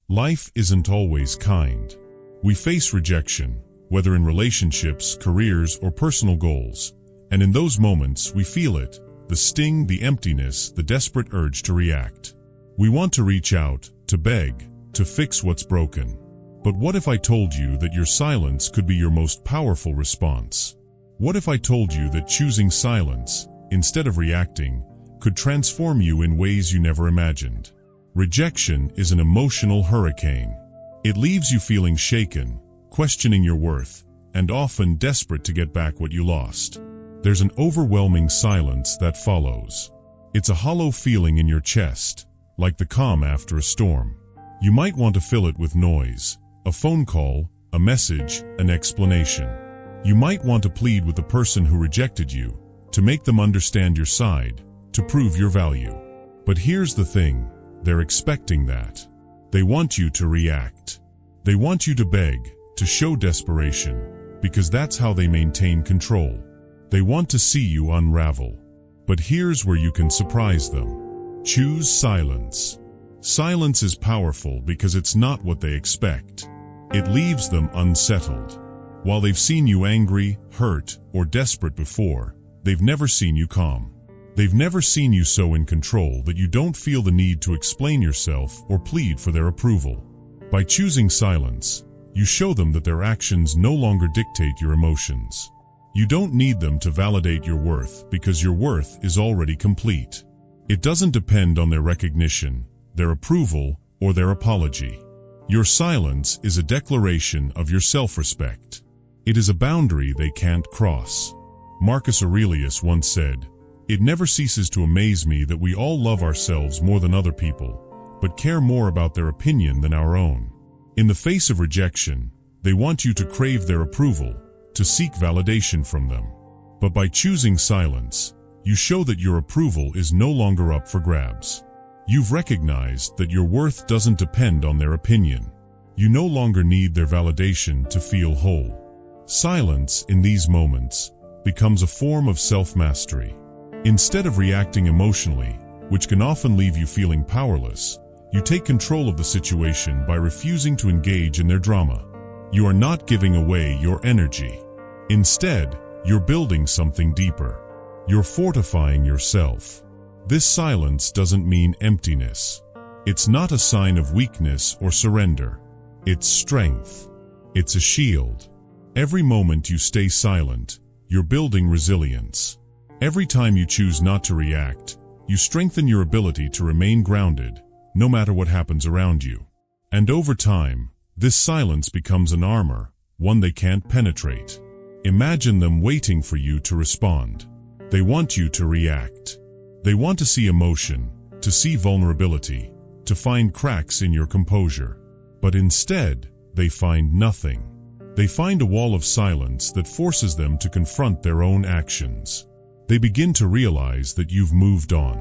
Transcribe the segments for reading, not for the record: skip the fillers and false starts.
Life isn't always kind. We face rejection, whether in relationships, careers, or personal goals, and in those moments we feel it, the sting, the emptiness, the desperate urge to react. We want to reach out, to beg, to fix what's broken. But what if I told you that your silence could be your most powerful response? What if I told you that choosing silence, instead of reacting, could transform you in ways you never imagined? Rejection is an emotional hurricane. It leaves you feeling shaken, questioning your worth, and often desperate to get back what you lost. There's an overwhelming silence that follows. It's a hollow feeling in your chest, like the calm after a storm. You might want to fill it with noise, a phone call, a message, an explanation. You might want to plead with the person who rejected you, to make them understand your side, to prove your value. But here's the thing, they're expecting that. They want you to react. They want you to beg, to show desperation, because that's how they maintain control. They want to see you unravel. But here's where you can surprise them. Choose silence. Silence is powerful because it's not what they expect. It leaves them unsettled. While they've seen you angry, hurt, or desperate before, they've never seen you calm. They've never seen you so in control that you don't feel the need to explain yourself or plead for their approval. By choosing silence, you show them that their actions no longer dictate your emotions. You don't need them to validate your worth because your worth is already complete. It doesn't depend on their recognition, their approval, or their apology. Your silence is a declaration of your self-respect. It is a boundary they can't cross. Marcus Aurelius once said, "It never ceases to amaze me that we all love ourselves more than other people, but care more about their opinion than our own." In the face of rejection, they want you to crave their approval, to seek validation from them. But by choosing silence, you show that your approval is no longer up for grabs. You've recognized that your worth doesn't depend on their opinion. You no longer need their validation to feel whole. Silence, in these moments, becomes a form of self-mastery. Instead of reacting emotionally, which can often leave you feeling powerless, you take control of the situation by refusing to engage in their drama. You are not giving away your energy. Instead, you're building something deeper. You're fortifying yourself. This silence doesn't mean emptiness. It's not a sign of weakness or surrender. It's strength. It's a shield. Every moment you stay silent, you're building resilience. Every time you choose not to react, you strengthen your ability to remain grounded, no matter what happens around you. And over time, this silence becomes an armor, one they can't penetrate. Imagine them waiting for you to respond. They want you to react. They want to see emotion, to see vulnerability, to find cracks in your composure. But instead, they find nothing. They find a wall of silence that forces them to confront their own actions. They begin to realize that you've moved on.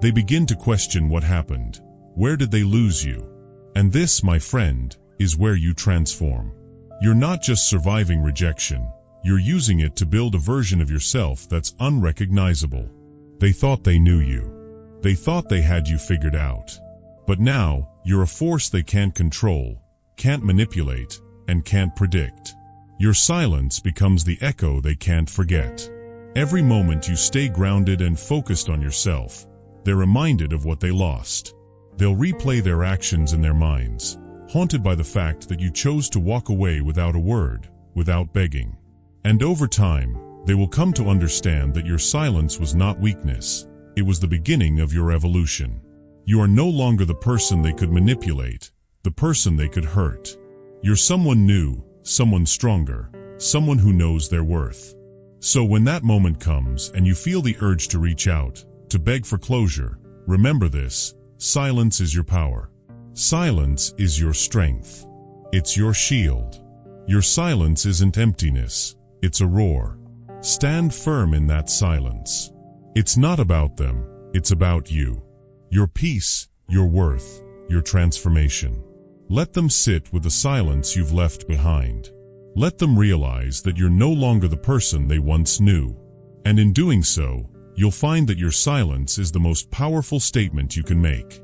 They begin to question what happened. Where did they lose you? And this, my friend, is where you transform. You're not just surviving rejection, you're using it to build a version of yourself that's unrecognizable. They thought they knew you. They thought they had you figured out. But now, you're a force they can't control, can't manipulate, and can't predict. Your silence becomes the echo they can't forget. Every moment you stay grounded and focused on yourself, they're reminded of what they lost. They'll replay their actions in their minds, haunted by the fact that you chose to walk away without a word, without begging. And over time, they will come to understand that your silence was not weakness, it was the beginning of your evolution. You are no longer the person they could manipulate, the person they could hurt. You're someone new, someone stronger, someone who knows their worth. So when that moment comes and you feel the urge to reach out, to beg for closure, remember this: silence is your power. Silence is your strength. It's your shield. Your silence isn't emptiness, it's a roar. Stand firm in that silence. It's not about them, it's about you. Your peace, your worth, your transformation. Let them sit with the silence you've left behind. Let them realize that you're no longer the person they once knew. And in doing so, you'll find that your silence is the most powerful statement you can make.